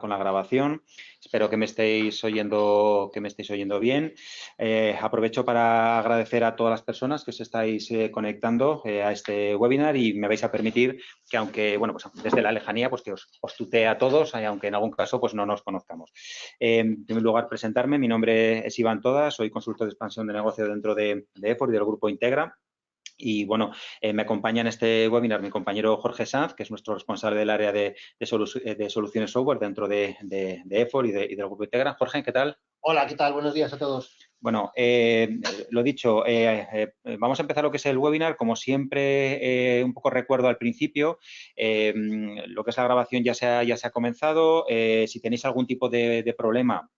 con la grabación. Espero que me estéis oyendo bien. Aprovecho para agradecer a todas las personas que os estáis conectando a este webinar y me vais a permitir que, aunque, bueno, pues desde la lejanía, pues que os tutee a todos, aunque en algún caso pues no nos conozcamos. En primer lugar, presentarme. Mi nombre es Iván Todas, soy consultor de expansión de negocio dentro de EFOR y del grupo Integra. Y bueno, me acompaña en este webinar mi compañero Jorge Sanz, que es nuestro responsable del área de soluciones software dentro de EFOR y del grupo Integra. Jorge, ¿qué tal? Hola, ¿qué tal? Buenos días a todos. Bueno, lo dicho, vamos a empezar lo que es el webinar. Como siempre, un poco recuerdo al principio, lo que es la grabación ya se ha comenzado. Si tenéis algún tipo de problema,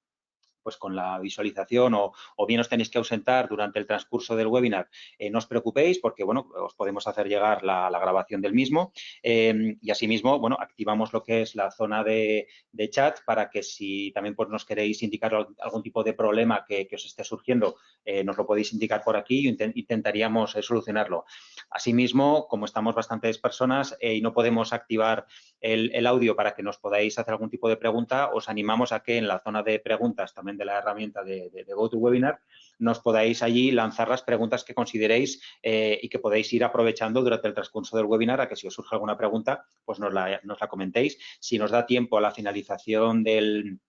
pues con la visualización o bien os tenéis que ausentar durante el transcurso del webinar, no os preocupéis porque, bueno, os podemos hacer llegar la grabación del mismo y asimismo, bueno, activamos lo que es la zona de chat para que si también pues nos queréis indicar algún tipo de problema que os esté surgiendo, nos lo podéis indicar por aquí y intentaríamos solucionarlo. Asimismo, como estamos bastantes personas y no podemos activar el audio para que nos podáis hacer algún tipo de pregunta, os animamos a que en la zona de preguntas también de la herramienta de GoToWebinar nos podáis allí lanzar las preguntas que consideréis y que podéis ir aprovechando durante el transcurso del webinar a que si os surge alguna pregunta, pues nos la comentéis. Si nos da tiempo a la finalización del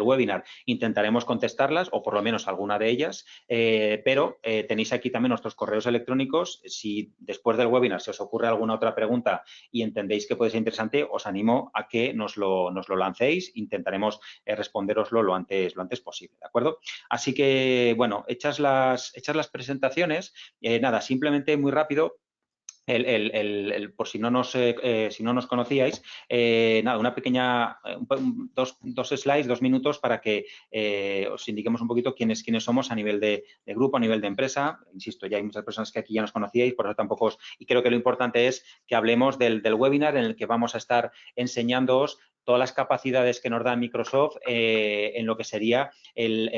webinar, intentaremos contestarlas o por lo menos alguna de ellas, pero tenéis aquí también nuestros correos electrónicos. Si después del webinar se os ocurre alguna otra pregunta y entendéis que puede ser interesante, os animo a que nos lo lancéis. Intentaremos responderoslo lo antes posible, ¿de acuerdo? Así que, bueno, hechas las presentaciones, nada, simplemente muy rápido. Por si no nos conocíais, nada, una pequeña, dos slides, 2 minutos para que os indiquemos un poquito quiénes somos a nivel de grupo, a nivel de empresa. Insisto, ya hay muchas personas que aquí ya nos conocíais, por eso tampoco y creo que lo importante es que hablemos del webinar en el que vamos a estar enseñándoos todas las capacidades que nos da Microsoft en lo que sería el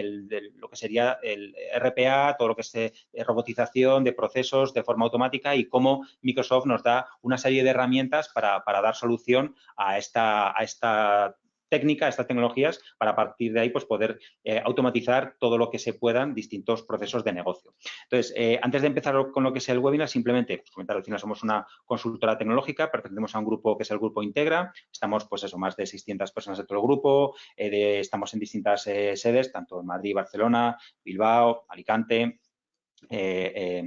RPA, todo lo que es robotización de procesos de forma automática y cómo Microsoft nos da una serie de herramientas para dar solución a esta técnica, a estas tecnologías, para a partir de ahí pues poder automatizar todo lo que se puedan distintos procesos de negocio. Entonces, antes de empezar con lo que es el webinar, simplemente pues, comentar, al final somos una consultora tecnológica, pertenecemos a un grupo que es el grupo Integra, estamos pues eso, más de 600 personas dentro del grupo, estamos en distintas sedes, tanto en Madrid, Barcelona, Bilbao, Alicante,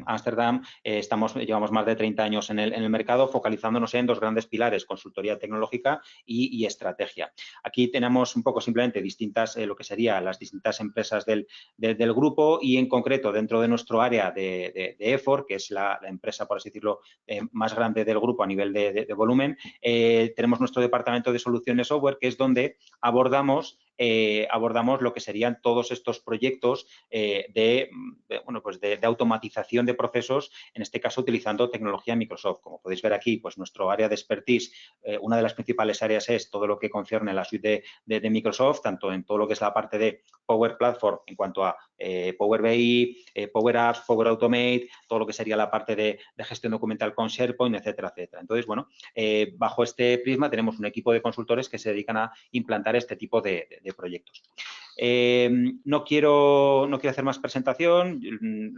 Ámsterdam. Llevamos más de 30 años en el mercado, focalizándonos en dos grandes pilares, consultoría tecnológica y estrategia. Aquí tenemos un poco simplemente distintas, lo que serían las distintas empresas del grupo y en concreto dentro de nuestro área de EFOR, que es la empresa, por así decirlo, más grande del grupo a nivel de volumen, tenemos nuestro departamento de soluciones software, que es donde abordamos lo que serían todos estos proyectos de automatización de procesos, en este caso utilizando tecnología Microsoft. Como podéis ver aquí, pues nuestro área de expertise, una de las principales áreas es todo lo que concierne la suite de Microsoft, tanto en todo lo que es la parte de Power Platform en cuanto a Power BI, Power Apps, Power Automate, todo lo que sería la parte de gestión documental con SharePoint, etcétera, etcétera. Entonces, bueno, bajo este prisma tenemos un equipo de consultores que se dedican a implantar este tipo de proyectos. No quiero hacer más presentación,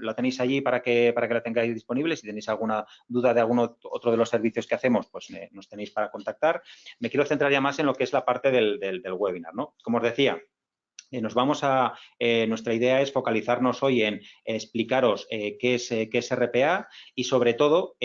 la tenéis allí para que la tengáis disponible. Si tenéis alguna duda de algún otro de los servicios que hacemos, pues nos tenéis para contactar. Me quiero centrar ya más en lo que es la parte del webinar, ¿no? Como os decía, nuestra idea es focalizarnos hoy en explicaros qué es RPA y sobre todo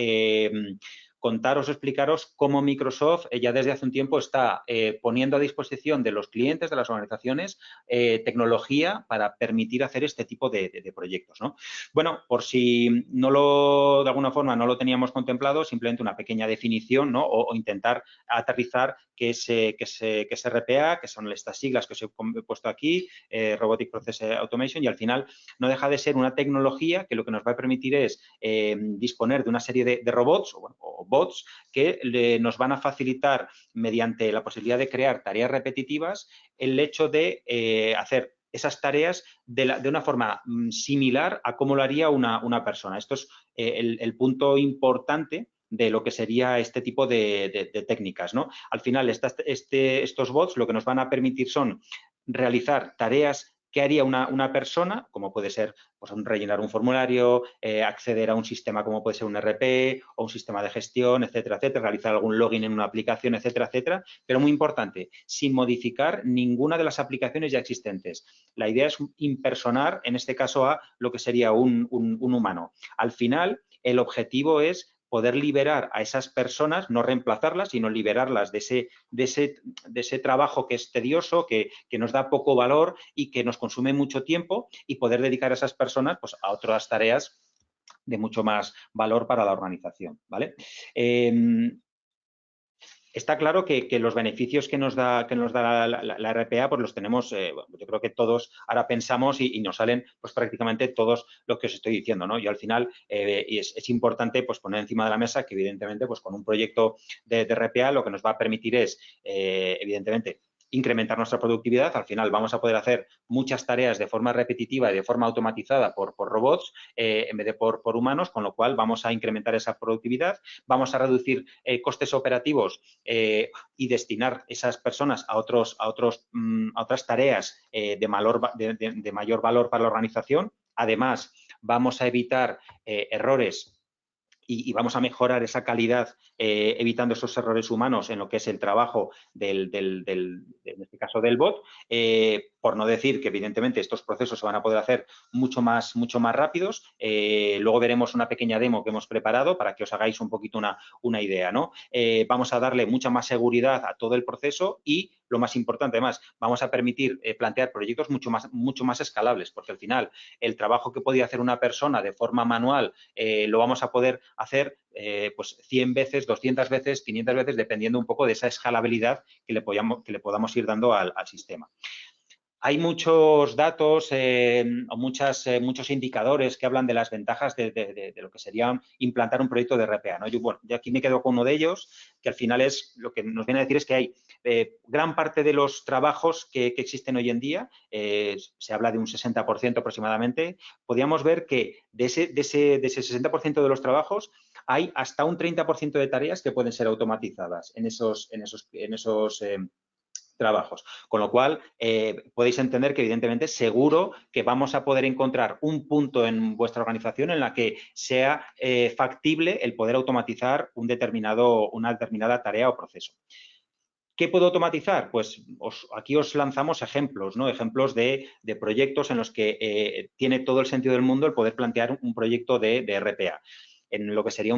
contaros o explicaros cómo Microsoft ya desde hace un tiempo está poniendo a disposición de los clientes, de las organizaciones, tecnología para permitir hacer este tipo de proyectos, ¿no? Bueno, por si de alguna forma no lo teníamos contemplado, simplemente una pequeña definición, ¿no? O intentar aterrizar qué es RPA, que son estas siglas que os he puesto aquí, Robotic Process Automation, y al final no deja de ser una tecnología que lo que nos va a permitir es disponer de una serie de robots o bots que nos van a facilitar mediante la posibilidad de crear tareas repetitivas el hecho de hacer esas tareas de una forma similar a cómo lo haría una persona. Esto es el punto importante de lo que sería este tipo de técnicas, ¿no? Al final, estos bots lo que nos van a permitir son realizar tareas que haría una persona, como puede ser pues, rellenar un formulario, acceder a un sistema como puede ser un RP o un sistema de gestión, etcétera, etcétera, realizar algún login en una aplicación, etcétera, etcétera, pero muy importante, sin modificar ninguna de las aplicaciones ya existentes. La idea es impersonar, en este caso, a lo que sería un humano. Al final, el objetivo es poder liberar a esas personas, no reemplazarlas, sino liberarlas de ese trabajo que es tedioso, que nos da poco valor y que nos consume mucho tiempo, y poder dedicar a esas personas pues, a otras tareas de mucho más valor para la organización, ¿vale? Está claro que los beneficios que nos da la RPA, pues los tenemos, yo creo que todos ahora pensamos y nos salen pues prácticamente todos lo que os estoy diciendo, ¿no? Y al final es importante pues poner encima de la mesa que evidentemente pues con un proyecto de RPA lo que nos va a permitir es, evidentemente, incrementar nuestra productividad. Al final vamos a poder hacer muchas tareas de forma repetitiva y de forma automatizada por robots en vez de por humanos, con lo cual vamos a incrementar esa productividad, vamos a reducir costes operativos y destinar esas personas a otras tareas de mayor valor para la organización. Además, vamos a evitar errores y vamos a mejorar esa calidad evitando esos errores humanos en lo que es el trabajo en este caso del bot, por no decir que evidentemente estos procesos se van a poder hacer mucho más rápidos. Luego veremos una pequeña demo que hemos preparado para que os hagáis un poquito una idea, ¿no? Vamos a darle mucha más seguridad a todo el proceso y, lo más importante, además, vamos a permitir plantear proyectos mucho más escalables, porque al final el trabajo que podía hacer una persona de forma manual lo vamos a poder hacer pues 100 veces, 200 veces, 500 veces, dependiendo un poco de esa escalabilidad que le podamos ir dando al sistema. Hay muchos datos o muchos indicadores que hablan de las ventajas de lo que sería implantar un proyecto de RPA, ¿no? Yo aquí me quedo con uno de ellos, que al final es lo que nos viene a decir es que hay gran parte de los trabajos que existen hoy en día, se habla de un 60% aproximadamente, podríamos ver que de ese 60% de los trabajos hay hasta un 30% de tareas que pueden ser automatizadas en esos trabajos. Con lo cual, podéis entender que, evidentemente, seguro que vamos a poder encontrar un punto en vuestra organización en la que sea factible el poder automatizar una determinada tarea o proceso. ¿Qué puedo automatizar? Pues aquí os lanzamos ejemplos, ¿no? Ejemplos de proyectos en los que tiene todo el sentido del mundo el poder plantear un proyecto de RPA. En lo que sería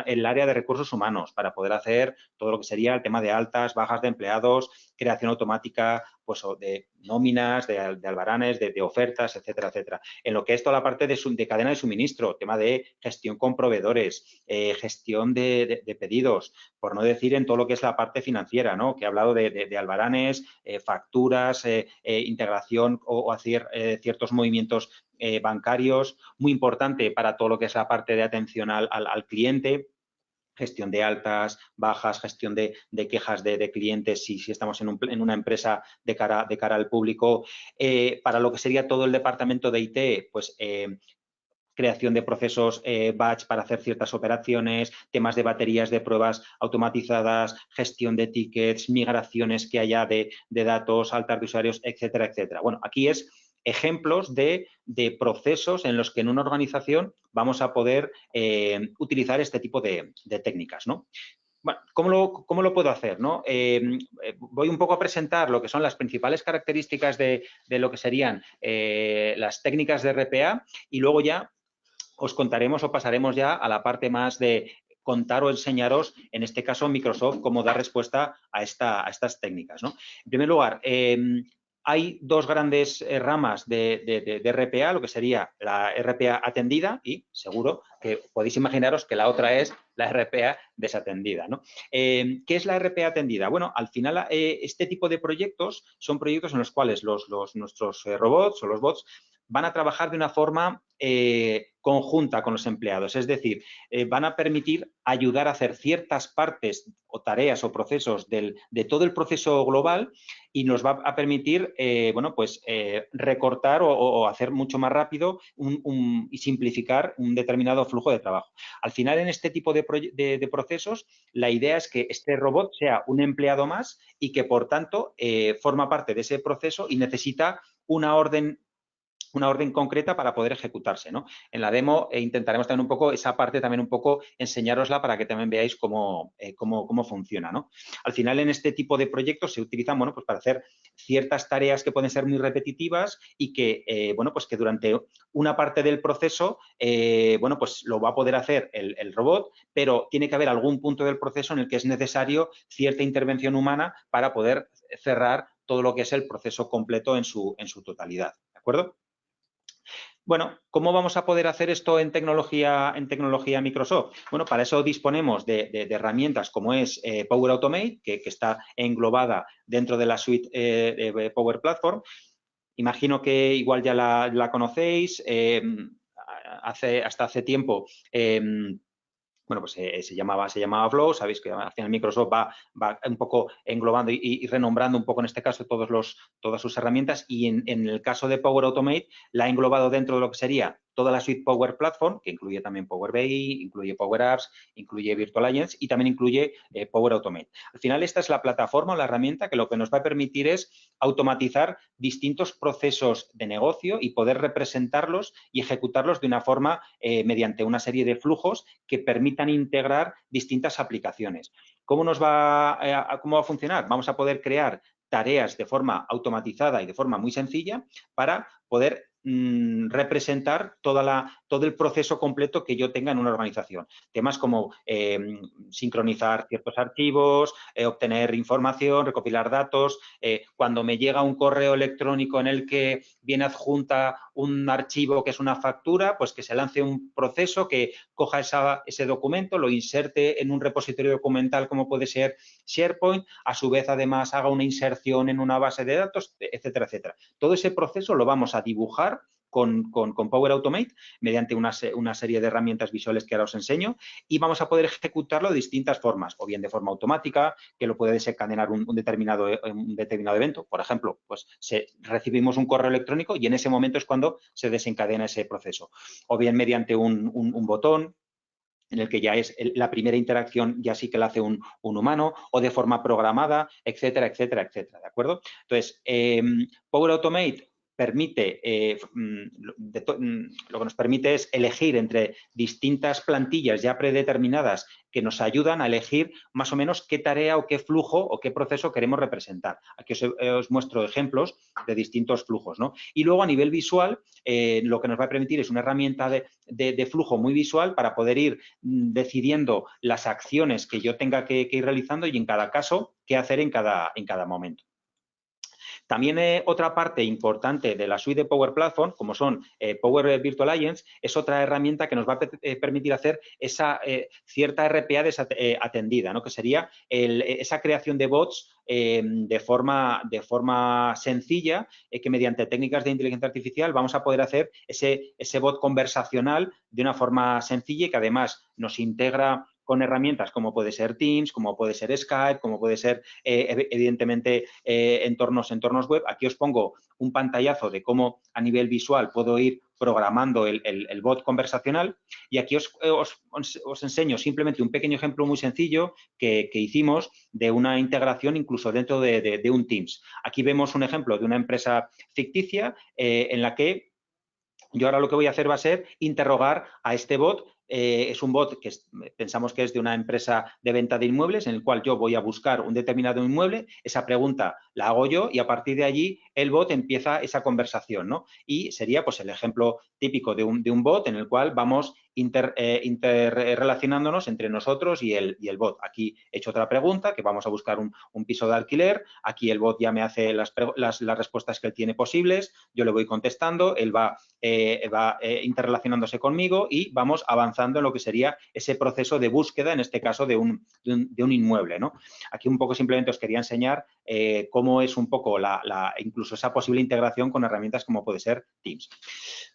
el área de recursos humanos, para poder hacer todo lo que sería el tema de altas, bajas de empleados, creación automática pues, de nóminas, de albaranes, de ofertas, etcétera, etcétera. En lo que es toda la parte de cadena de suministro, tema de gestión con proveedores, gestión de pedidos, por no decir en todo lo que es la parte financiera, ¿no? Que he hablado de albaranes, facturas, integración o hacer ciertos movimientos bancarios, muy importante para todo lo que es la parte de atención al cliente, gestión de altas, bajas, gestión de quejas de clientes si estamos en una empresa de cara al público. Para lo que sería todo el departamento de IT, pues creación de procesos batch para hacer ciertas operaciones, temas de baterías de pruebas automatizadas, gestión de tickets, migraciones que haya de datos, altas de usuarios, etcétera, etcétera. Bueno, aquí es ejemplos de procesos en los que en una organización vamos a poder utilizar este tipo de técnicas, ¿no? Bueno, ¿cómo lo puedo hacer? ¿No? Voy un poco a presentar lo que son las principales características de lo que serían las técnicas de RPA y luego ya os contaremos o pasaremos ya a la parte más de contar o enseñaros, en este caso Microsoft, cómo dar respuesta a estas técnicas, ¿no? En primer lugar, hay dos grandes ramas de RPA, lo que sería la RPA atendida y seguro que podéis imaginaros que la otra es la RPA desatendida, ¿no? ¿Qué es la RPA atendida? Bueno, al final este tipo de proyectos son proyectos en los cuales nuestros robots o los bots van a trabajar de una forma conjunta con los empleados, es decir, van a permitir ayudar a hacer ciertas partes o tareas o procesos de todo el proceso global y nos va a permitir, bueno, pues recortar o hacer mucho más rápido y simplificar un determinado flujo de trabajo. Al final, en este tipo de procesos, la idea es que este robot sea un empleado más y que, por tanto, forma parte de ese proceso y necesita una orden concreta para poder ejecutarse, ¿no? En la demo intentaremos también un poco esa parte, también un poco enseñárosla para que también veáis cómo funciona, ¿no? Al final, en este tipo de proyectos se utilizan, bueno, pues para hacer ciertas tareas que pueden ser muy repetitivas y que, bueno, pues que durante una parte del proceso, bueno, pues lo va a poder hacer el robot, pero tiene que haber algún punto del proceso en el que es necesario cierta intervención humana para poder cerrar todo lo que es el proceso completo en su totalidad, ¿de acuerdo? Bueno, ¿cómo vamos a poder hacer esto en tecnología Microsoft? Bueno, para eso disponemos de herramientas como es Power Automate, que está englobada dentro de la suite de Power Platform. Imagino que igual ya la conocéis. Hasta hace tiempo bueno, pues se llamaba Flow, sabéis que al final Microsoft va un poco englobando y renombrando un poco en este caso todas sus herramientas y en el caso de Power Automate la ha englobado dentro de lo que sería toda la suite Power Platform, que incluye también Power BI, incluye Power Apps, incluye Virtual Agents y también incluye Power Automate. Al final esta es la plataforma o la herramienta que lo que nos va a permitir es automatizar distintos procesos de negocio y poder representarlos y ejecutarlos de una forma mediante una serie de flujos que permitan integrar distintas aplicaciones. ¿Cómo va a funcionar? Vamos a poder crear tareas de forma automatizada y de forma muy sencilla para poder representar todo el proceso completo que yo tenga en una organización. Temas como sincronizar ciertos archivos, obtener información, recopilar datos. Cuando me llega un correo electrónico en el que viene adjunta un archivo que es una factura, pues que se lance un proceso que coja ese documento, lo inserte en un repositorio documental como puede ser SharePoint, a su vez además haga una inserción en una base de datos, etcétera, etcétera. Todo ese proceso lo vamos a dibujar con Power Automate mediante una serie de herramientas visuales que ahora os enseño y vamos a poder ejecutarlo de distintas formas, o bien de forma automática, que lo puede desencadenar un determinado evento. Por ejemplo, pues recibimos un correo electrónico y en ese momento es cuando se desencadena ese proceso. O bien mediante un botón, en el que ya es la primera interacción, ya sí que la hace un humano, o de forma programada, etcétera, etcétera, etcétera, ¿de acuerdo? Entonces, Power Automate permite, lo que nos permite es elegir entre distintas plantillas ya predeterminadas que nos ayudan a elegir más o menos qué tarea o qué flujo o qué proceso queremos representar. Aquí os muestro ejemplos de distintos flujos, ¿no? Y luego a nivel visual, lo que nos va a permitir es una herramienta de flujo muy visual para poder ir decidiendo las acciones que yo tenga que ir realizando y en cada caso qué hacer en cada momento. También otra parte importante de la suite de Power Platform, como son Power Virtual Agents, es otra herramienta que nos va a permitir hacer esa cierta RPA atendida, ¿no? Que sería esa creación de bots de forma sencilla, que mediante técnicas de inteligencia artificial vamos a poder hacer ese bot conversacional de una forma sencilla y que además nos integra con herramientas como puede ser Teams, como puede ser Skype, como puede ser, evidentemente, entornos web. Aquí os pongo un pantallazo de cómo a nivel visual puedo ir programando el bot conversacional y aquí os enseño simplemente un pequeño ejemplo muy sencillo que hicimos de una integración incluso dentro de un Teams. Aquí vemos un ejemplo de una empresa ficticia en la que yo ahora lo que voy a hacer va a ser interrogar a este bot. Es un bot que pensamos que es de una empresa de venta de inmuebles en el cual yo voy a buscar un determinado inmueble, esa pregunta la hago yo y a partir de allí el bot empieza esa conversación, ¿no? Y sería pues el ejemplo típico de un bot en el cual vamos interrelacionándonos entre nosotros y el bot. Aquí he hecho otra pregunta, que vamos a buscar un piso de alquiler. Aquí el bot ya me hace las respuestas que él tiene posibles. Yo le voy contestando, él va interrelacionándose conmigo y vamos avanzando avanzando en lo que sería ese proceso de búsqueda, en este caso de un inmueble, ¿no? Aquí un poco simplemente os quería enseñar cómo es un poco incluso esa posible integración con herramientas como puede ser Teams.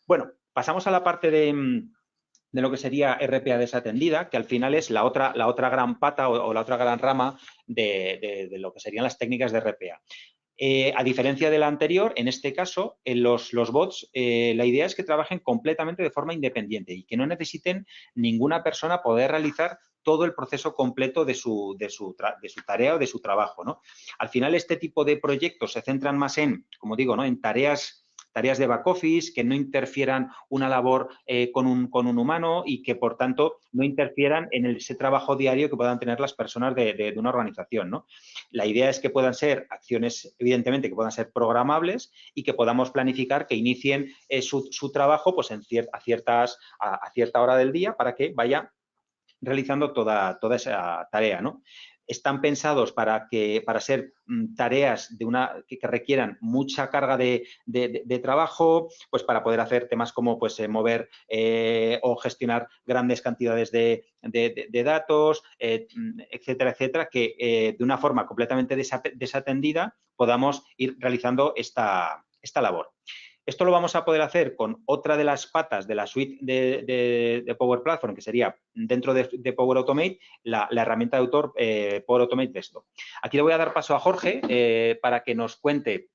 Bueno, pasamos a la parte de lo que sería RPA desatendida, que al final es la otra gran pata o la otra gran rama de lo que serían las técnicas de RPA. A diferencia de la anterior, en este caso, los bots, la idea es que trabajen completamente de forma independiente y que no necesiten ninguna persona poder realizar todo el proceso completo de su tarea o de su trabajo, ¿no? Al final, este tipo de proyectos se centran más en, como digo, ¿no?, en tareas de back office, que no interfieran una labor con un humano y que, por tanto, no interfieran en ese trabajo diario que puedan tener las personas de una organización, ¿no? La idea es que puedan ser acciones, evidentemente, que puedan ser programables y que podamos planificar que inicien su trabajo pues, a cierta hora del día para que vaya realizando toda esa tarea, ¿no? Están pensados para ser tareas que requieran mucha carga de trabajo, pues para poder hacer temas como pues, mover o gestionar grandes cantidades de datos, etcétera, etcétera, que de una forma completamente desatendida podamos ir realizando esta labor. Esto lo vamos a poder hacer con otra de las patas de la suite de Power Platform, que sería dentro de Power Automate, la herramienta de autor Power Automate Desktop. Aquí le voy a dar paso a Jorge para que nos cuente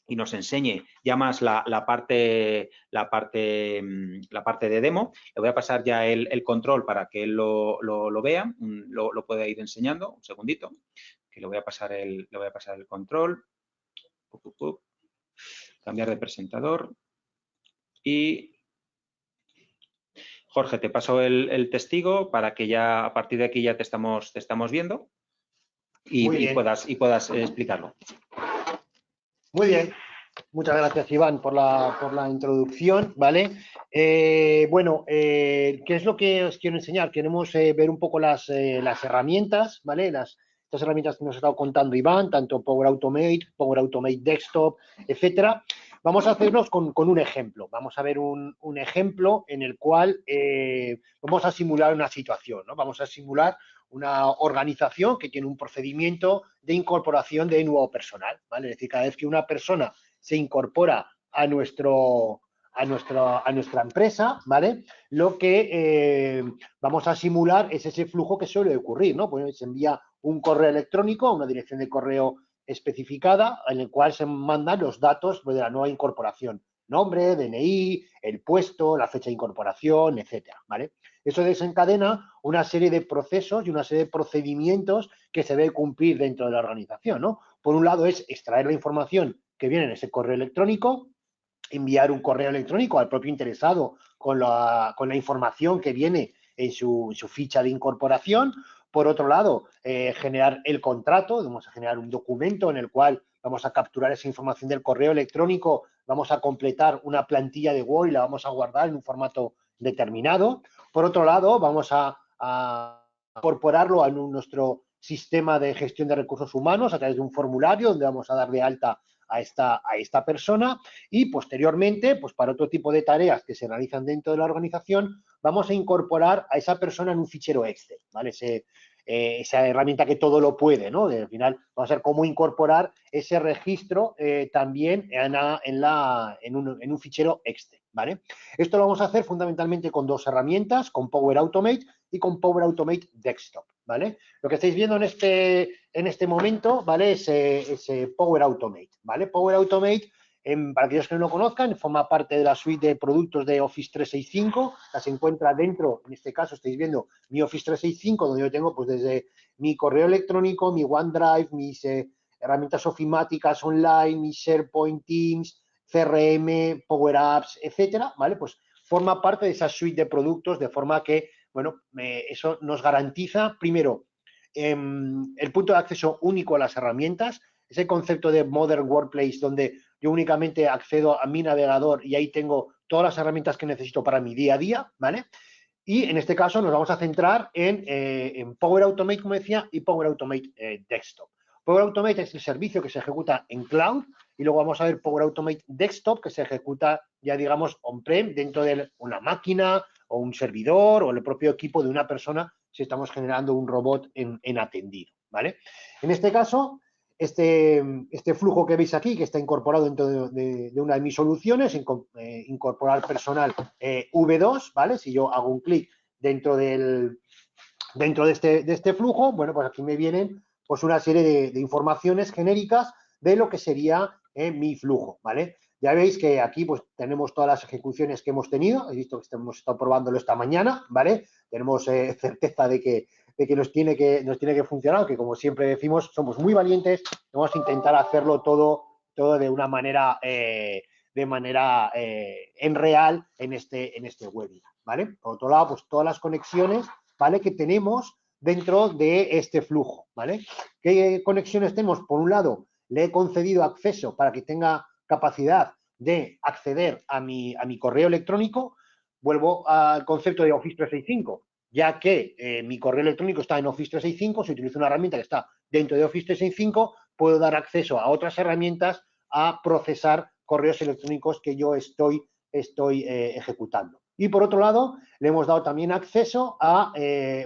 y nos enseñe ya más la parte de demo. Le voy a pasar ya el control para que él lo vea, lo pueda ir enseñando. Un segundito, que le voy a pasar el control. Cambiar de presentador y Jorge, te paso el testigo para que ya a partir de aquí ya te estamos viendo y puedas explicarlo. Muy bien. Muchas gracias, Iván, por la introducción, ¿vale? Bueno, ¿qué es lo que os quiero enseñar? Queremos ver un poco las herramientas, ¿vale? Estas herramientas que nos ha estado contando Iván, tanto Power Automate Desktop, etcétera. Vamos a hacernos con un ejemplo. Vamos a ver un ejemplo en el cual vamos a simular una situación, ¿no? Vamos a simular una organización que tiene un procedimiento de incorporación de nuevo personal, ¿vale? Es decir, cada vez que una persona se incorpora a nuestra empresa, ¿vale? Lo que vamos a simular es ese flujo que suele ocurrir, ¿no? Pues se envía un correo electrónico a una dirección de correo especificada en el cual se mandan los datos de la nueva incorporación. Nombre, DNI, el puesto, la fecha de incorporación, etcétera, ¿vale? Eso desencadena una serie de procesos y una serie de procedimientos que se debe cumplir dentro de la organización, ¿no? Por un lado es extraer la información que viene en ese correo electrónico, enviar un correo electrónico al propio interesado con la información que viene en su ficha de incorporación. Por otro lado, generar el contrato, vamos a generar un documento en el cual vamos a capturar esa información del correo electrónico, vamos a completar una plantilla de Word y la vamos a guardar en un formato determinado. Por otro lado, vamos a incorporarlo a nuestro sistema de gestión de recursos humanos a través de un formulario donde vamos a dar de alta a esta persona y posteriormente, pues para otro tipo de tareas que se realizan dentro de la organización, vamos a incorporar a esa persona en un fichero Excel, ¿vale? Esa herramienta que todo lo puede, ¿no? Al final vamos a ver cómo incorporar ese registro también en un fichero Excel, ¿vale? Esto lo vamos a hacer fundamentalmente con dos herramientas, con Power Automate y con Power Automate Desktop, ¿vale? Lo que estáis viendo en este momento, ¿vale? Es Power Automate, ¿vale? Power Automate, para aquellos que no lo conozcan, forma parte de la suite de productos de Office 365, se encuentra dentro, en este caso estáis viendo mi Office 365, donde yo tengo pues desde mi correo electrónico, mi OneDrive, mis herramientas ofimáticas online, mi SharePoint, Teams, CRM, Power Apps, etcétera, ¿vale? Pues forma parte de esa suite de productos de forma que, bueno, eso nos garantiza, primero, el punto de acceso único a las herramientas, ese concepto de Modern Workplace donde yo únicamente accedo a mi navegador y ahí tengo todas las herramientas que necesito para mi día a día, ¿vale? Y en este caso nos vamos a centrar en Power Automate, como decía, y Power Automate Desktop. Power Automate es el servicio que se ejecuta en cloud y luego vamos a ver Power Automate Desktop que se ejecuta ya digamos on-prem dentro de una máquina o un servidor o el propio equipo de una persona si estamos generando un robot en atendido, ¿vale? En este caso, este flujo que veis aquí, que está incorporado dentro de una de mis soluciones, incorporar personal V2, ¿vale? Si yo hago un clic dentro de este flujo, bueno, pues aquí me vienen pues una serie de informaciones genéricas de lo que sería mi flujo, ¿vale? Ya veis que aquí pues tenemos todas las ejecuciones que hemos tenido, he visto que hemos estado probándolo esta mañana, ¿vale? Tenemos certeza de que nos tiene que funcionar, que como siempre decimos, somos muy valientes, vamos a intentar hacerlo todo de una manera, en real en este webinar, ¿vale? Por otro lado, pues todas las conexiones, ¿vale? Que tenemos dentro de este flujo, ¿vale? ¿Qué conexiones tenemos? Por un lado, le he concedido acceso para que tenga capacidad de acceder a mi correo electrónico. Vuelvo al concepto de Office 365, ya que mi correo electrónico está en Office 365, si utilizo una herramienta que está dentro de Office 365, puedo dar acceso a otras herramientas a procesar correos electrónicos que yo estoy ejecutando. Y por otro lado, le hemos dado también acceso a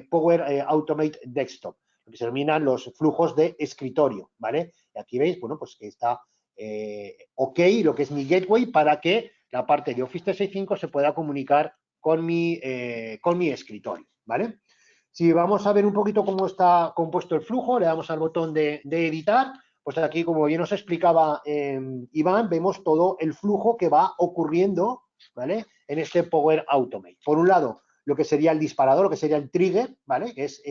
Power Automate Desktop, que se denominan los flujos de escritorio, ¿vale? Y aquí veis, bueno, pues que está OK lo que es mi gateway para que la parte de Office 365 se pueda comunicar con mi escritorio, ¿vale? Si vamos a ver un poquito cómo está compuesto el flujo, le damos al botón de editar, pues aquí, como bien nos explicaba Iván, vemos todo el flujo que va ocurriendo, ¿vale? En este Power Automate. Por un lado, lo que sería el disparador, lo que sería el trigger, ¿vale? Que es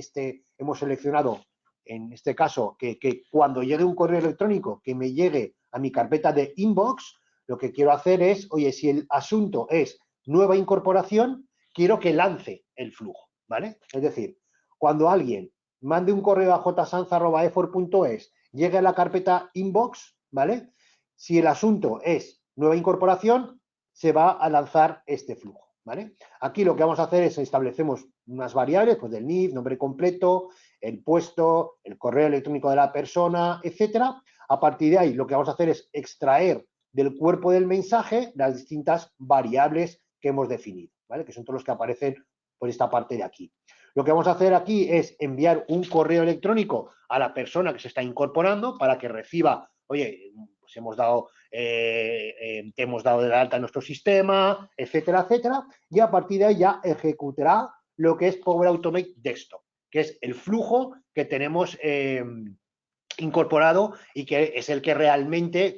hemos seleccionado en este caso que cuando llegue un correo electrónico que me llegue a mi carpeta de inbox, lo que quiero hacer es, oye, si el asunto es nueva incorporación, quiero que lance el flujo, ¿vale? Es decir, cuando alguien mande un correo a jsanz@efor.es, llegue a la carpeta inbox, ¿vale? Si el asunto es nueva incorporación, se va a lanzar este flujo, ¿vale? Aquí lo que vamos a hacer es establecemos unas variables, pues del NIF, nombre completo, el puesto, el correo electrónico de la persona, etcétera. A partir de ahí, lo que vamos a hacer es extraer del cuerpo del mensaje las distintas variables que hemos definido, ¿vale? Que son todos los que aparecen por esta parte de aquí. Lo que vamos a hacer aquí es enviar un correo electrónico a la persona que se está incorporando para que reciba, oye, pues te hemos dado de alta en nuestro sistema, etcétera, etcétera, y a partir de ahí ya ejecutará lo que es Power Automate Desktop, que es el flujo que tenemos incorporado y que es el que realmente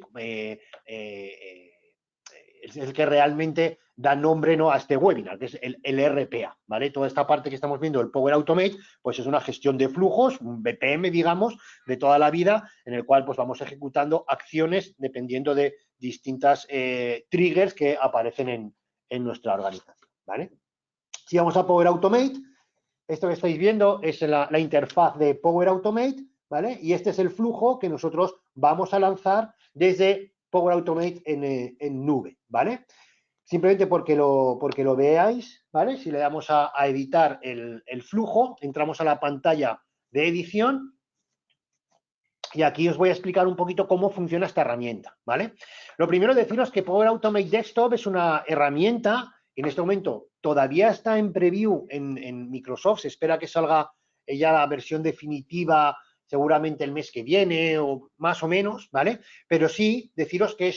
da nombre, ¿no?, a este webinar, que es el RPA, ¿vale? Toda esta parte que estamos viendo, el Power Automate, pues es una gestión de flujos, un BPM, digamos, de toda la vida, en el cual pues vamos ejecutando acciones dependiendo de distintas triggers que aparecen en nuestra organización, ¿vale? Si vamos a Power Automate, esto que estáis viendo es la interfaz de Power Automate, ¿vale? Y este es el flujo que nosotros vamos a lanzar desde Power Automate en nube, ¿vale? Simplemente porque lo veáis, ¿vale? Si le damos a editar el flujo, entramos a la pantalla de edición y aquí os voy a explicar un poquito cómo funciona esta herramienta, ¿vale? Lo primero es deciros que Power Automate Desktop es una herramienta que en este momento todavía está en preview en Microsoft, se espera que salga ya la versión definitiva seguramente el mes que viene o más o menos, ¿vale? Pero sí deciros que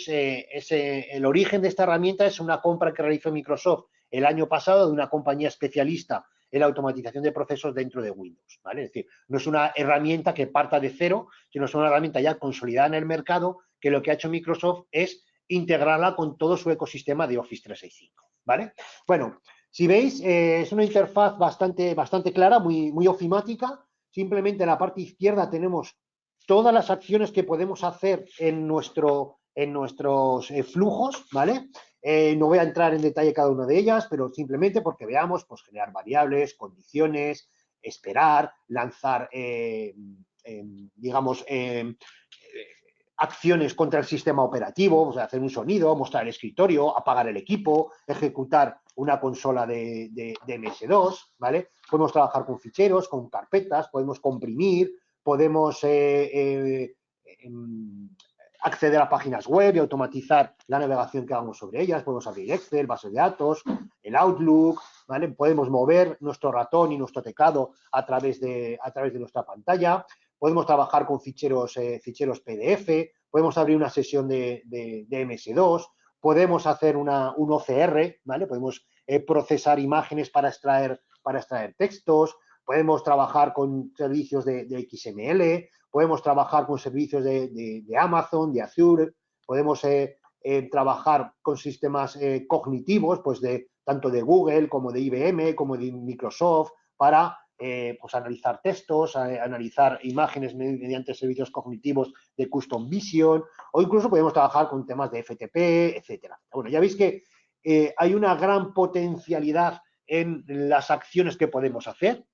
el origen de esta herramienta es una compra que realizó Microsoft el año pasado de una compañía especialista en la automatización de procesos dentro de Windows, ¿vale? Es decir, no es una herramienta que parta de cero, sino es una herramienta ya consolidada en el mercado que lo que ha hecho Microsoft es integrarla con todo su ecosistema de Office 365, ¿vale? Bueno, si veis, es una interfaz bastante clara, muy ofimática. Simplemente en la parte izquierda tenemos todas las acciones que podemos hacer en nuestros flujos, ¿vale? No voy a entrar en detalle cada una de ellas, pero simplemente porque veamos, pues generar variables, condiciones, esperar, lanzar, digamos, acciones contra el sistema operativo, o sea, hacer un sonido, mostrar el escritorio, apagar el equipo, ejecutar una consola de MS2, ¿vale? Podemos trabajar con ficheros, con carpetas, podemos comprimir, podemos acceder a páginas web y automatizar la navegación que hagamos sobre ellas, podemos abrir Excel, bases de datos, el el Outlook, ¿vale? Podemos mover nuestro ratón y nuestro teclado a través de nuestra pantalla, podemos trabajar con ficheros PDF, podemos abrir una sesión de MS2, podemos hacer un OCR, ¿vale? Podemos procesar imágenes para extraer textos, podemos trabajar con servicios de XML, podemos trabajar con servicios de Amazon, de Azure, podemos trabajar con sistemas cognitivos, pues tanto de Google como de IBM, como de Microsoft, para pues analizar textos, analizar imágenes mediante servicios cognitivos de Custom Vision, o incluso podemos trabajar con temas de FTP, etcétera. Bueno, ya veis que hay una gran potencialidad en las acciones que podemos hacer,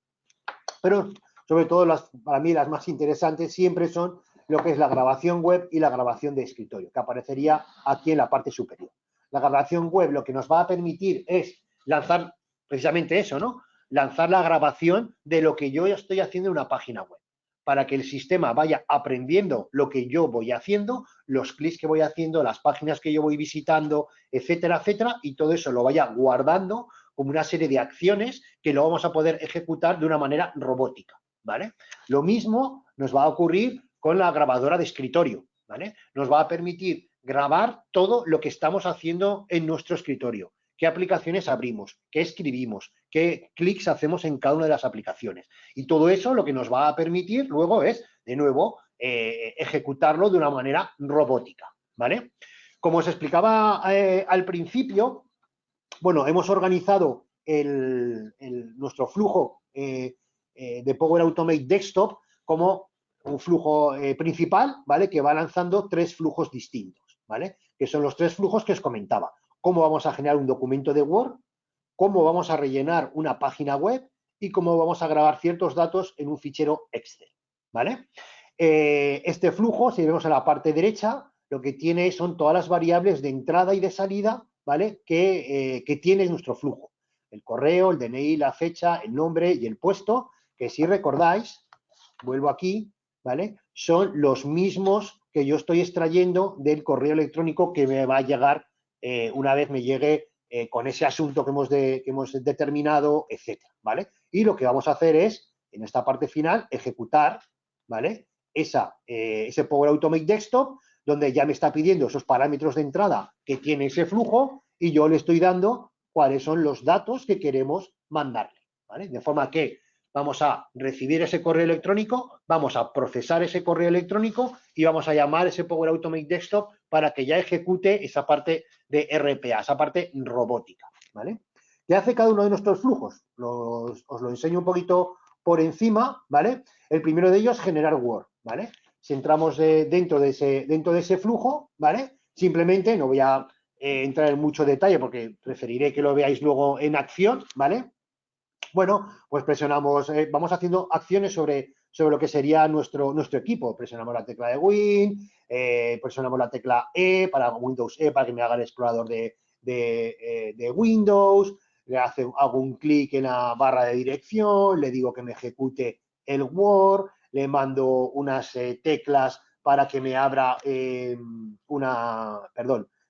pero sobre todo para mí las más interesantes siempre son lo que es la grabación web y la grabación de escritorio, que aparecería aquí en la parte superior. La grabación web lo que nos va a permitir es lanzar precisamente eso, ¿no? Lanzar la grabación de lo que yo estoy haciendo en una página web, para que el sistema vaya aprendiendo lo que yo voy haciendo, los clics que voy haciendo, las páginas que yo voy visitando, etcétera, etcétera, y todo eso lo vaya guardando como una serie de acciones que lo vamos a poder ejecutar de una manera robótica, ¿vale? Lo mismo nos va a ocurrir con la grabadora de escritorio, ¿vale? Nos va a permitir grabar todo lo que estamos haciendo en nuestro escritorio, qué aplicaciones abrimos, qué escribimos, qué clics hacemos en cada una de las aplicaciones. Y todo eso lo que nos va a permitir luego es, de nuevo, ejecutarlo de una manera robótica, ¿vale? Como os explicaba al principio, bueno, hemos organizado nuestro flujo de Power Automate Desktop como un flujo principal, ¿vale? Que va lanzando 3 flujos distintos, ¿vale? Que son los 3 flujos que os comentaba. Cómo vamos a generar un documento de Word, cómo vamos a rellenar una página web y cómo vamos a grabar ciertos datos en un fichero Excel, ¿vale? Este flujo, si vemos en la parte derecha, lo que tiene son todas las variables de entrada y de salida, ¿vale? Que tiene nuestro flujo. El correo, el DNI, la fecha, el nombre y el puesto, que si recordáis, vuelvo aquí, ¿vale? Son los mismos que yo estoy extrayendo del correo electrónico que me va a llegar una vez me llegue con ese asunto que hemos determinado, etcétera, ¿vale? Y lo que vamos a hacer es, en esta parte final, ejecutar, ¿vale? Ese Power Automate Desktop, donde ya me está pidiendo esos parámetros de entrada que tiene ese flujo y yo le estoy dando cuáles son los datos que queremos mandarle, ¿vale? De forma que vamos a recibir ese correo electrónico, vamos a procesar ese correo electrónico y vamos a llamar ese Power Automate Desktop para que ya ejecute esa parte de RPA, esa parte robótica, ¿vale? ¿Qué hace cada uno de nuestros flujos? Os lo enseño un poquito por encima, ¿vale? El primero de ellos es generar Word, ¿vale? Si entramos dentro de ese flujo, ¿vale? Simplemente, no voy a entrar en mucho detalle porque preferiré que lo veáis luego en acción, ¿vale? Bueno, pues presionamos, vamos haciendo acciones sobre lo que sería nuestro equipo. Presionamos la tecla de Win, presionamos la tecla E para Windows E para que me haga el explorador de Windows, hago un clic en la barra de dirección, le digo que me ejecute el Word, le mando unas teclas para que me abra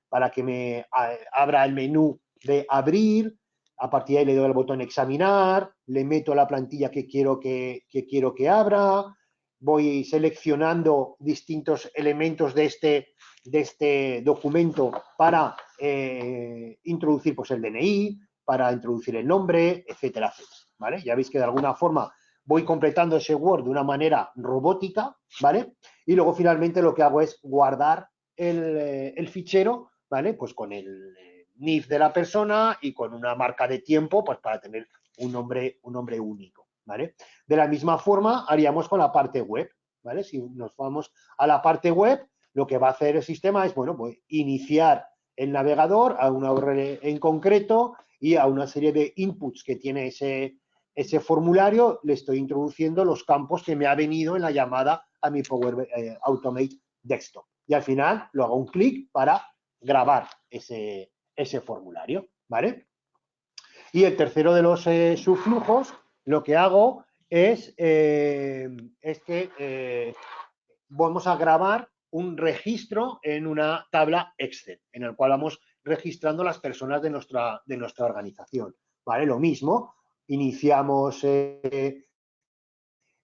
para que me abra el menú de abrir. A partir de ahí le doy al botón examinar, le meto la plantilla que quiero que abra, voy seleccionando distintos elementos de este documento para introducir pues, el DNI, para introducir el nombre, etcétera, etcétera, ¿vale? Ya veis que de alguna forma voy completando ese Word de una manera robótica, ¿vale? Y luego finalmente lo que hago es guardar el fichero, ¿vale? Pues con el NIF de la persona y con una marca de tiempo, pues para tener un nombre único, ¿vale? De la misma forma haríamos con la parte web, ¿vale? Si nos vamos a la parte web, lo que va a hacer el sistema es, bueno, pues iniciar el navegador a una URL en concreto y a una serie de inputs que tiene ese formulario, le estoy introduciendo los campos que me ha venido en la llamada a mi Power Automate Desktop. Y al final lo hago un clic para grabar ese formulario, ¿vale? Y el tercero de los subflujos, lo que hago es que vamos a grabar un registro en una tabla Excel, en el cual vamos registrando las personas de nuestra organización, ¿vale? Lo mismo, iniciamos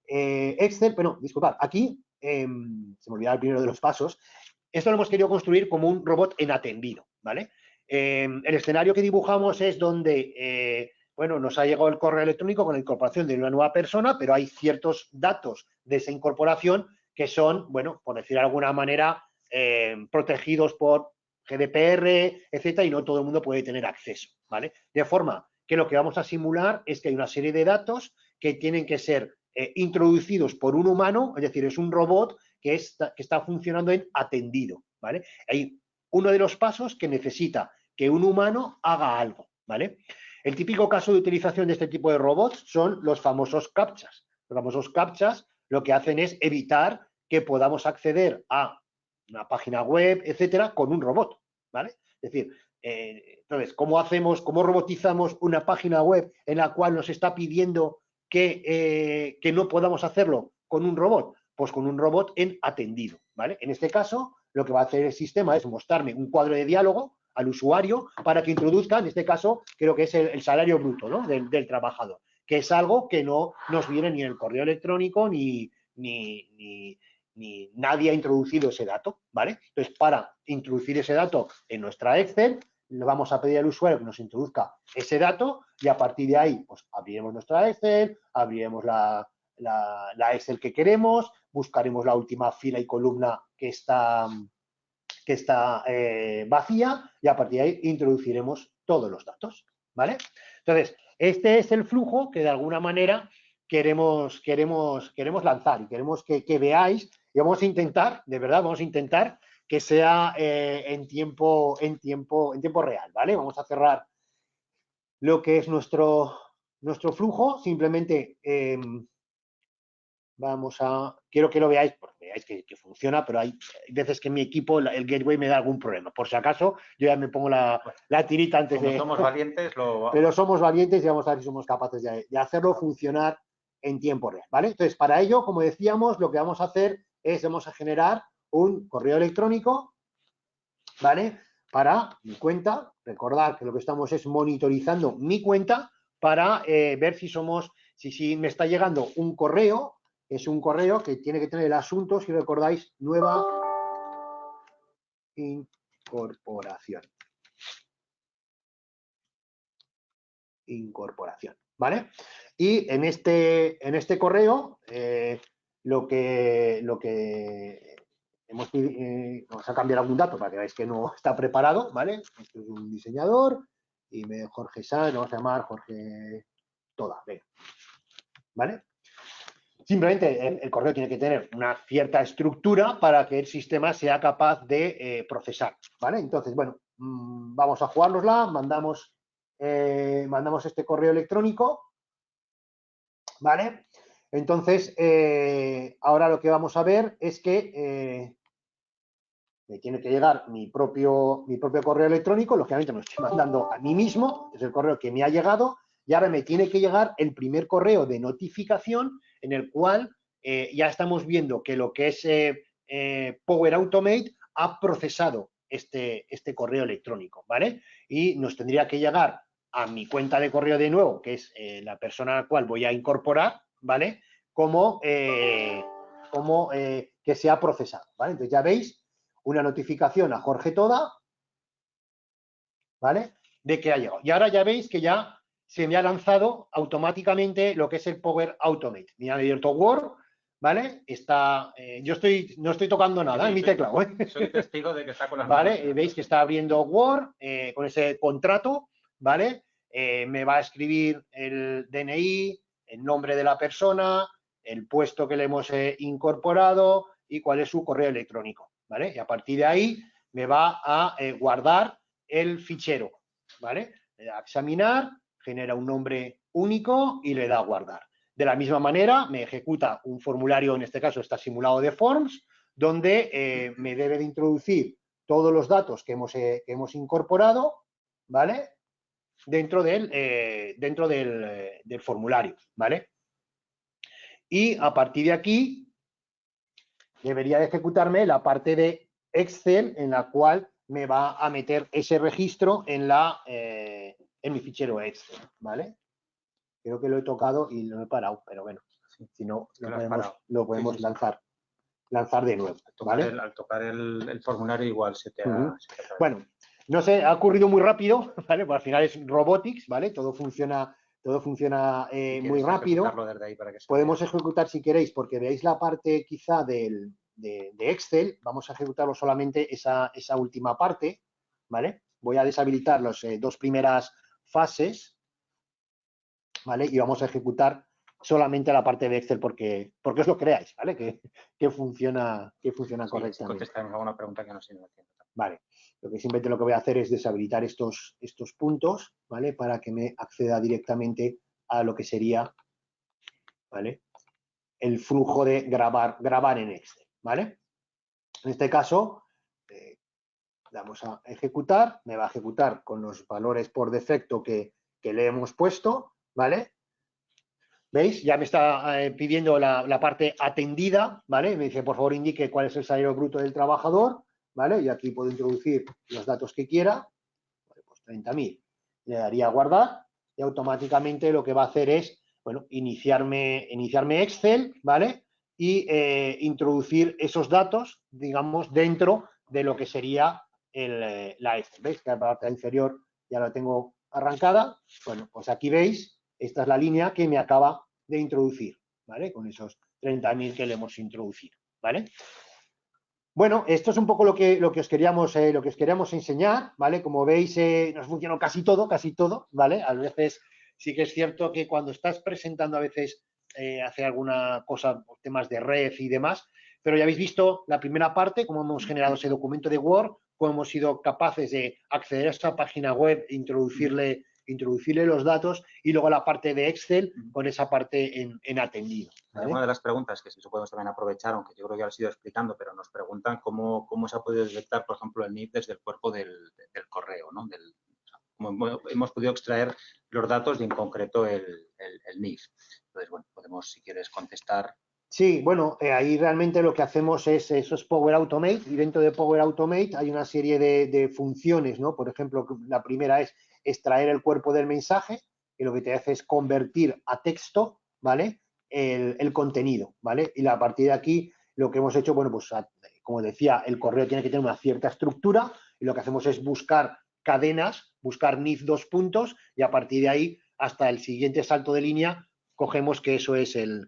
Excel, pero disculpad, aquí se me olvidaba el primero de los pasos. Esto lo hemos querido construir como un robot en atendido, ¿vale? El escenario que dibujamos es donde, bueno, nos ha llegado el correo electrónico con la incorporación de una nueva persona, pero hay ciertos datos de esa incorporación que son, bueno, por decir de alguna manera, protegidos por GDPR, etcétera, y no todo el mundo puede tener acceso, ¿vale? De forma que lo que vamos a simular es que hay una serie de datos que tienen que ser introducidos por un humano, es decir, es un robot que está funcionando en atendido, ¿vale? Hay uno de los pasos que necesita que un humano haga algo, ¿vale? El típico caso de utilización de este tipo de robots son los famosos CAPTCHAs. Los famosos CAPTCHAs lo que hacen es evitar que podamos acceder a una página web, etcétera, con un robot, ¿vale? Es decir, entonces, ¿cómo robotizamos una página web en la cual nos está pidiendo que no podamos hacerlo con un robot? Pues con un robot en atendido, ¿vale? En este caso, lo que va a hacer el sistema es mostrarme un cuadro de diálogo al usuario para que introduzca, en este caso, creo que es el salario bruto, ¿no? del trabajador, que es algo que no nos viene ni en el correo electrónico ni nadie ha introducido ese dato, ¿vale? Entonces, para introducir ese dato en nuestra Excel, le vamos a pedir al usuario que nos introduzca ese dato y a partir de ahí, pues abriremos nuestra Excel, abriremos la Excel que queremos, buscaremos la última fila y columna que está vacía y a partir de ahí introduciremos todos los datos, ¿vale? Entonces, este es el flujo que de alguna manera queremos lanzar y queremos que veáis y vamos a intentar, de verdad, vamos a intentar que sea en tiempo real, ¿vale? Vamos a cerrar lo que es nuestro flujo, simplemente quiero que lo veáis, porque veáis que funciona, pero hay veces que en mi equipo el gateway me da algún problema. Por si acaso, yo ya me pongo la tirita antes de... somos valientes, pero somos valientes y vamos a ver si somos capaces de hacerlo funcionar en tiempo real, ¿vale? Entonces, para ello, como decíamos, lo que vamos a hacer es, vamos a generar un correo electrónico, ¿vale? Para mi cuenta. Recordad que lo que estamos es monitorizando mi cuenta para ver si me está llegando un correo. Es un correo que tiene que tener el asunto, si recordáis, nueva incorporación. ¿Vale? Y en este correo lo que vamos a cambiar algún dato para que veáis que no está preparado, ¿vale? Esto es un diseñador y Jorge Sáenz, lo vamos a llamar Jorge Toda, venga. ¿Vale? Simplemente el correo tiene que tener una cierta estructura para que el sistema sea capaz de procesar, ¿vale? Entonces, bueno, vamos a jugárnosla, mandamos este correo electrónico, ¿vale? Entonces, ahora lo que vamos a ver es que me tiene que llegar mi propio correo electrónico, lógicamente me lo estoy mandando a mí mismo, es el correo que me ha llegado, y ahora me tiene que llegar el primer correo de notificación en el cual ya estamos viendo que lo que es Power Automate ha procesado este correo electrónico, ¿vale? Y nos tendría que llegar a mi cuenta de correo de nuevo, que es la persona a la cual voy a incorporar, ¿vale? Como que se ha procesado, ¿vale? Entonces ya veis una notificación a Jorge Toda, ¿vale? De que ha llegado. Y ahora ya veis que ya se me ha lanzado automáticamente lo que es el Power Automate. Me ha abierto Word, ¿vale? Yo no estoy tocando nada en mi teclado. Soy testigo de que está con las ¿vale? Veis que está abriendo Word con ese contrato, ¿vale? Me va a escribir el DNI, el nombre de la persona, el puesto que le hemos incorporado y cuál es su correo electrónico, ¿vale? Y a partir de ahí me va a guardar el fichero, ¿vale? Le da a examinar, genera un nombre único y le da a guardar. De la misma manera, me ejecuta un formulario, en este caso está simulado de Forms, donde me debe de introducir todos los datos que hemos incorporado, ¿vale? Dentro del formulario, ¿vale? Y a partir de aquí debería de ejecutarme la parte de Excel en la cual me va a meter ese registro en mi fichero Excel, ¿vale? Creo que lo he tocado y lo he parado, pero bueno, si no, lo podemos lanzar de nuevo, ¿vale? Al tocar el formulario igual se te Bueno, no sé, ha ocurrido muy rápido, ¿vale? Pues al final es robotics, ¿vale? Todo funciona muy rápido. Desde ahí para que podemos ejecutar si queréis, porque veáis la parte quizá de Excel, vamos a ejecutarlo solamente esa última parte, ¿vale? Voy a deshabilitar las dos primeras fases, ¿vale? Y vamos a ejecutar solamente la parte de Excel porque os lo creáis, ¿vale? Que funciona correctamente. Sí, contestaremos alguna pregunta que no se nos entienda. Vale, simplemente lo que voy a hacer es deshabilitar estos puntos, ¿vale? Para que me acceda directamente a lo que sería, ¿vale? El flujo de grabar en Excel, ¿vale? En este caso, vamos a ejecutar, me va a ejecutar con los valores por defecto que le hemos puesto, ¿vale? ¿Veis? Ya me está pidiendo la parte atendida, ¿vale? Me dice, por favor, indique cuál es el salario bruto del trabajador, ¿vale? Y aquí puedo introducir los datos que quiera, pues 30.000. Le daría a guardar y automáticamente lo que va a hacer es, bueno, iniciarme Excel, ¿vale? Y introducir esos datos, digamos, dentro de lo que sería la Excel. ¿Veis? Que la parte inferior ya la tengo arrancada. Bueno, pues aquí veis, esta es la línea que me acaba de introducir, ¿vale? Con esos 30.000 que le hemos introducido, ¿vale? Bueno, esto es un poco lo que os queríamos enseñar, ¿vale? Como veis, nos funcionó casi todo, ¿vale? A veces sí que es cierto que cuando estás presentando a veces hace alguna cosa, temas de red y demás, pero ya habéis visto la primera parte, cómo hemos generado ese documento de Word, cómo hemos sido capaces de acceder a esta página web, introducirle los datos y luego la parte de Excel con esa parte en atendido. ¿Vale? Una de las preguntas que sí podemos también aprovechar, aunque yo creo que ya lo has ido explicando, pero nos preguntan cómo se ha podido detectar, por ejemplo, el NIF desde el cuerpo del correo, ¿no? Cómo hemos podido extraer los datos y en concreto el NIF. Entonces, bueno, podemos, si quieres, contestar. Sí, bueno, ahí realmente lo que hacemos es, eso es Power Automate, y dentro de Power Automate hay una serie de funciones, ¿no? Por ejemplo, la primera es extraer el cuerpo del mensaje, que lo que te hace es convertir a texto, ¿vale? El contenido, ¿vale? Y a partir de aquí, lo que hemos hecho, bueno, pues como decía, el correo tiene que tener una cierta estructura, y lo que hacemos es buscar cadenas, buscar NIF 2 puntos, y a partir de ahí, hasta el siguiente salto de línea, cogemos que eso es el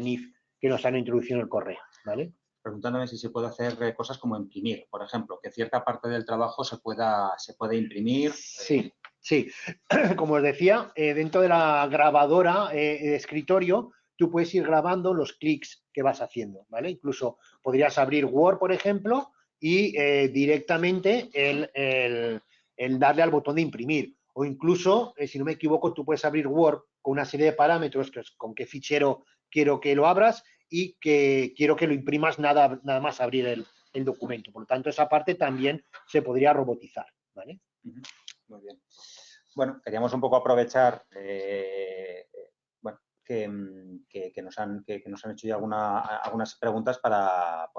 NIF que nos han introducido en el correo, ¿vale? Preguntándome si se puede hacer cosas como imprimir, por ejemplo, que cierta parte del trabajo se puede imprimir. Sí, sí. Como os decía, dentro de la grabadora de escritorio, tú puedes ir grabando los clics que vas haciendo, ¿vale? Incluso podrías abrir Word, por ejemplo, y directamente el darle al botón de imprimir. O incluso, si no me equivoco, tú puedes abrir Word con una serie de parámetros, que es con qué fichero quiero que lo abras y que quiero que lo imprimas nada más abrir el documento. Por lo tanto, esa parte también se podría robotizar, ¿vale? Muy bien. Bueno, queríamos un poco aprovechar bueno, que nos han hecho ya algunas preguntas para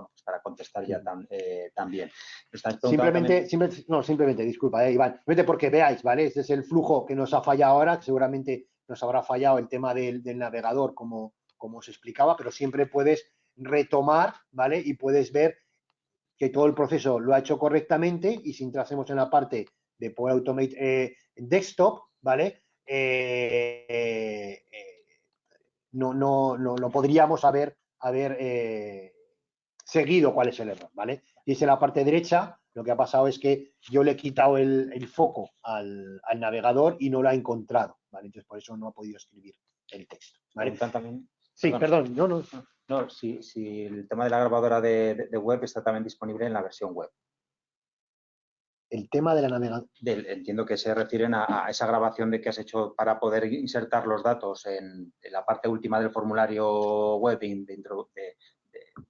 contestar ya también. Simplemente, disculpa, Iván, simplemente porque veáis, ¿vale? Este es el flujo que nos ha fallado ahora, que seguramente nos habrá fallado el tema del navegador, como os explicaba, pero siempre puedes retomar, ¿vale? Y puedes ver que todo el proceso lo ha hecho correctamente, y si entrásemos en la parte de Power Automate Desktop, ¿vale? No podríamos haber seguido cuál es el error, ¿vale? Y es en la parte derecha, lo que ha pasado es que yo le he quitado el foco al navegador y no lo ha encontrado, ¿vale? Entonces, por eso no ha podido escribir el texto, ¿vale? También, sí, perdón, no. No, si el tema de la grabadora de web está también disponible en la versión web. El tema de la navegación. Entiendo que se refieren a esa grabación de que has hecho para poder insertar los datos en la parte última del formulario web de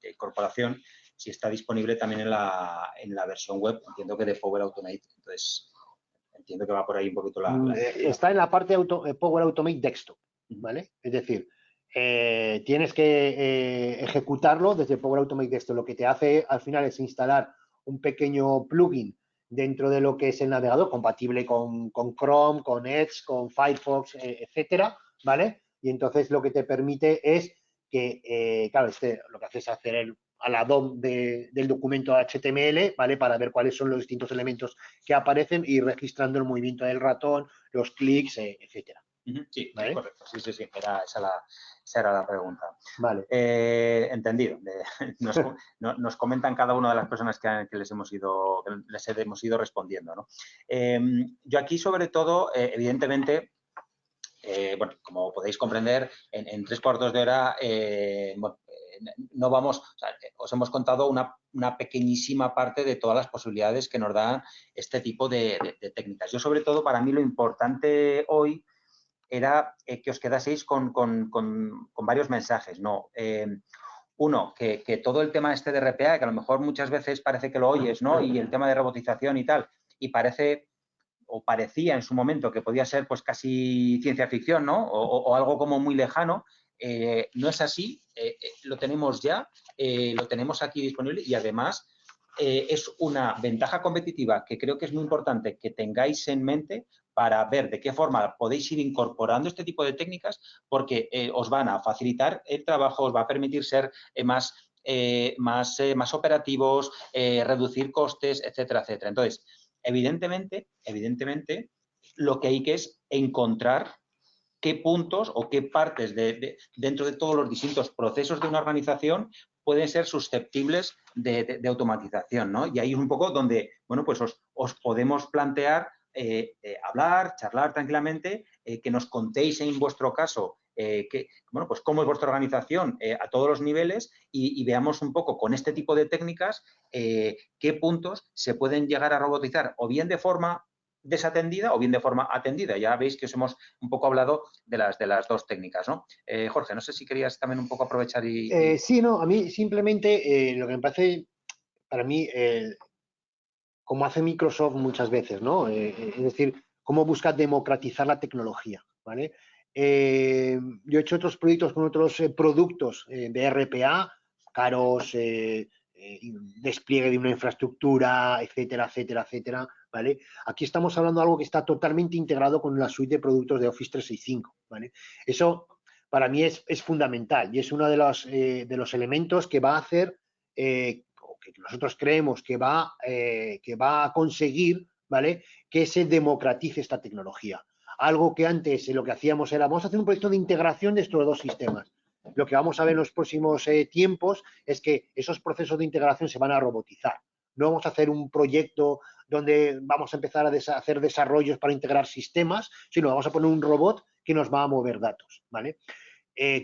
incorporación, si está disponible también en la versión web, entiendo que de Power Automate. Entonces, entiendo que va por ahí un poquito Está en la parte Power Automate Desktop, ¿vale? Es decir, tienes que ejecutarlo desde Power Automate Desktop. Lo que te hace al final es instalar un pequeño plugin dentro de lo que es el navegador, compatible con Chrome, con Edge, con Firefox, etcétera, ¿vale? Y entonces lo que te permite es que, claro, lo que hace es hacer a la DOM del documento HTML, ¿vale? Para ver cuáles son los distintos elementos que aparecen y ir registrando el movimiento del ratón, los clics, etcétera. Sí, ¿vale? correcto. Sí, esa era la pregunta. Vale. Entendido. Nos comentan cada una de las personas que les hemos ido respondiendo, ¿no? Yo aquí, sobre todo, evidentemente, bueno, como podéis comprender, en 3/4 de hora, bueno, no vamos, o sea, os hemos contado una pequeñísima parte de todas las posibilidades que nos dan este tipo de técnicas. Yo, sobre todo, para mí lo importante hoy era que os quedaseis con varios mensajes, ¿no? Uno, que todo el tema este de RPA, que a lo mejor muchas veces parece que lo oyes, ¿no? Y el tema de robotización y tal, y parece o parecía en su momento que podía ser pues casi ciencia ficción, ¿no? O algo como muy lejano. No es así, lo tenemos ya, lo tenemos aquí disponible y además es una ventaja competitiva que creo que es muy importante que tengáis en mente para ver de qué forma podéis ir incorporando este tipo de técnicas porque os van a facilitar el trabajo, os va a permitir ser más operativos, reducir costes, etcétera, etcétera. Entonces, evidentemente, lo que hay que es encontrar qué puntos o qué partes dentro de todos los distintos procesos de una organización pueden ser susceptibles de automatización, ¿no? Y ahí es un poco donde, bueno, pues os podemos plantear hablar, charlar tranquilamente, que nos contéis en vuestro caso bueno, pues cómo es vuestra organización a todos los niveles y veamos un poco con este tipo de técnicas qué puntos se pueden llegar a robotizar o bien de forma desatendida o bien de forma atendida. Ya veis que os hemos un poco hablado de las dos técnicas, ¿no? Jorge, no sé si querías también un poco aprovechar Sí, no, a mí simplemente lo que me parece, para mí, como hace Microsoft muchas veces, ¿no? Es decir, cómo busca democratizar la tecnología, ¿vale? Yo he hecho otros proyectos con otros productos de RPA, caros, despliegue de una infraestructura, etcétera, etcétera, etcétera, ¿vale? Aquí estamos hablando de algo que está totalmente integrado con la suite de productos de Office 365, ¿vale? Eso para mí es fundamental y es uno de los elementos que va a hacer que nosotros creemos que va a conseguir, ¿vale?, que se democratice esta tecnología. Algo que antes lo que hacíamos era, vamos a hacer un proyecto de integración de estos dos sistemas. Lo que vamos a ver en los próximos tiempos es que esos procesos de integración se van a robotizar. No vamos a hacer un proyecto donde vamos a empezar a hacer desarrollos para integrar sistemas, sino vamos a poner un robot que nos va a mover datos, ¿vale?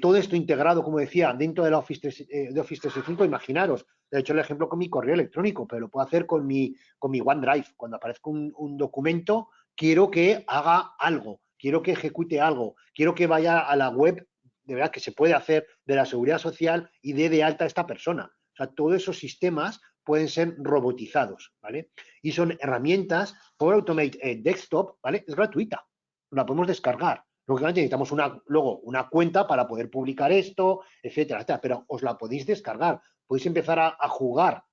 Todo esto integrado, como decía, dentro de la Office 365, imaginaros, he hecho el ejemplo con mi correo electrónico, pero lo puedo hacer con mi OneDrive. Cuando aparezca un documento, quiero que haga algo, quiero que ejecute algo, quiero que vaya a la web, de verdad, que se puede hacer de la seguridad social y dé de alta a esta persona. O sea, todos esos sistemas pueden ser robotizados, ¿vale? Y son herramientas, Power Automate Desktop, ¿vale? Es gratuita, la podemos descargar. Lógicamente necesitamos luego una cuenta para poder publicar esto, etcétera, etcétera, pero os la podéis descargar, podéis empezar a jugar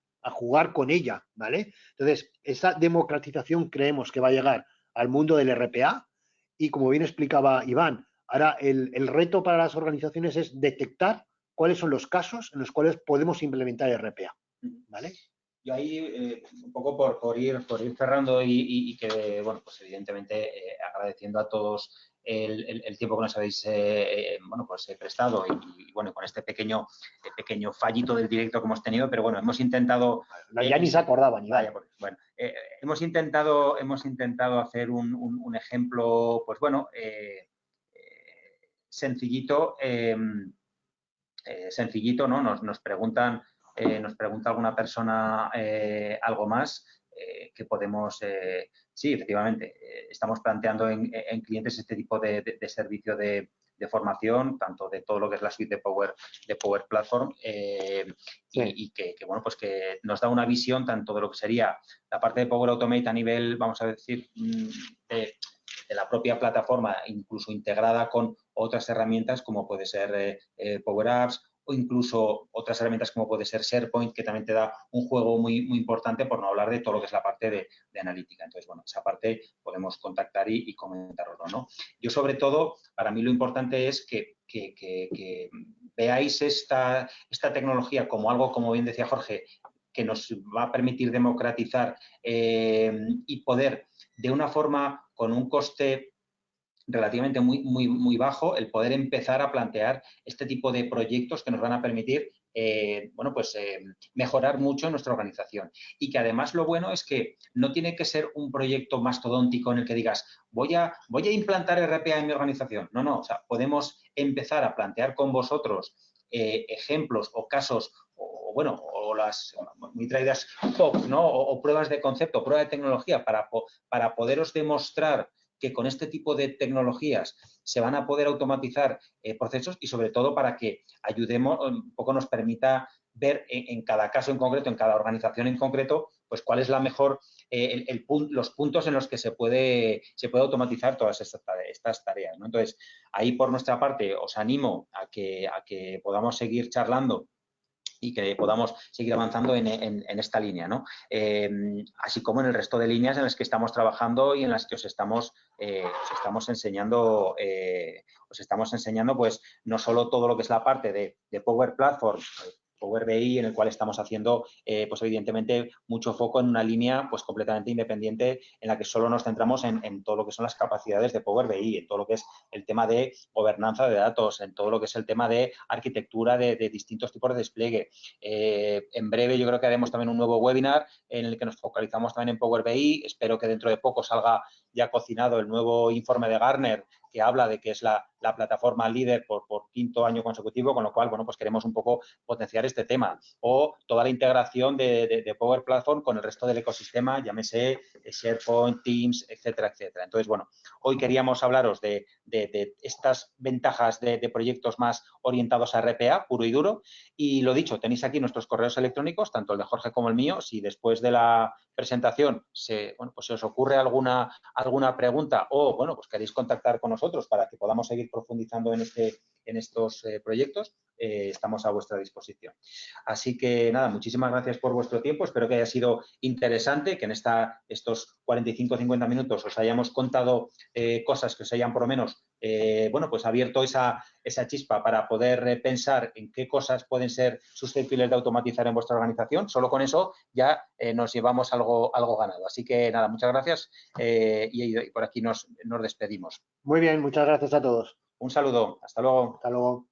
con ella, ¿vale? Entonces, esa democratización creemos que va a llegar al mundo del RPA y, como bien explicaba Iván, ahora el reto para las organizaciones es detectar cuáles son los casos en los cuales podemos implementar RPA, ¿vale? Yo ahí, un poco por ir cerrando y que, bueno, pues evidentemente agradeciendo a todos el tiempo que nos habéis bueno, pues, prestado y, bueno, con este pequeño fallito del directo que hemos tenido, pero bueno, hemos intentado... ya ni se acordaban, Iván. Vaya, bueno, hemos intentado hacer un ejemplo, pues bueno, sencillito, ¿no? Nos pregunta alguna persona algo más que podemos... sí, efectivamente, estamos planteando en clientes este tipo de servicio de formación, tanto de todo lo que es la suite de Power Platform Sí. y que, bueno, pues que nos da una visión tanto de lo que sería la parte de Power Automate a nivel, vamos a decir, de la propia plataforma, incluso integrada con otras herramientas como puede ser Power Apps o incluso otras herramientas como puede ser SharePoint, que también te da un juego muy, muy importante, por no hablar de todo lo que es la parte de analítica. Entonces, bueno, esa parte podemos contactar y comentarlo, ¿no? Yo, sobre todo, para mí lo importante es que veáis esta tecnología como algo, como bien decía Jorge, que nos va a permitir democratizar y poder, de una forma con un coste relativamente muy, muy, muy bajo, el poder empezar a plantear este tipo de proyectos que nos van a permitir bueno, pues mejorar mucho nuestra organización. Y que además lo bueno es que no tiene que ser un proyecto mastodóntico en el que digas, voy a implantar RPA en mi organización. No, no, o sea, podemos empezar a plantear con vosotros ejemplos o casos o bueno, o las muy traídas POC, ¿no? O pruebas de concepto, prueba de tecnología para poderos demostrar que con este tipo de tecnologías se van a poder automatizar procesos y sobre todo para que ayudemos, un poco nos permita ver en cada caso en concreto, en cada organización en concreto, pues cuál es la mejor, los puntos en los que se puede automatizar todas estas tareas, ¿no? Entonces, ahí por nuestra parte os animo a que podamos seguir charlando y que podamos seguir avanzando en esta línea, ¿no? Así como en el resto de líneas en las que estamos trabajando y en las que os estamos enseñando, pues no solo todo lo que es la parte de Power Platform, Power BI, en el cual estamos haciendo, pues evidentemente, mucho foco en una línea pues completamente independiente en la que solo nos centramos en todo lo que son las capacidades de Power BI, en todo lo que es el tema de gobernanza de datos, en todo lo que es el tema de arquitectura de distintos tipos de despliegue. En breve yo creo que haremos también un nuevo webinar en el que nos focalizamos también en Power BI. Espero que dentro de poco salga ya cocinado el nuevo informe de Gartner que habla de que es la plataforma líder por quinto año consecutivo, con lo cual, bueno, pues queremos un poco potenciar este tema. O toda la integración de Power Platform con el resto del ecosistema, llámese SharePoint, Teams, etcétera, etcétera. Entonces, bueno, hoy queríamos hablaros de estas ventajas de proyectos más orientados a RPA, puro y duro. Y lo dicho, tenéis aquí nuestros correos electrónicos, tanto el de Jorge como el mío. Si después de la presentación bueno, pues se os ocurre alguna pregunta o, bueno, pues queréis contactar con nosotros para que podamos seguir profundizando en estos proyectos, estamos a vuestra disposición. Así que, nada, muchísimas gracias por vuestro tiempo. Espero que haya sido interesante, que en estos 45 o 50 minutos os hayamos contado cosas que os hayan, por lo menos, bueno, pues abierto esa chispa para poder pensar en qué cosas pueden ser susceptibles de automatizar en vuestra organización. Solo con eso ya nos llevamos algo ganado. Así que, nada, muchas gracias y por aquí nos despedimos. Muy bien, muchas gracias a todos. Un saludo. Hasta luego. Hasta luego.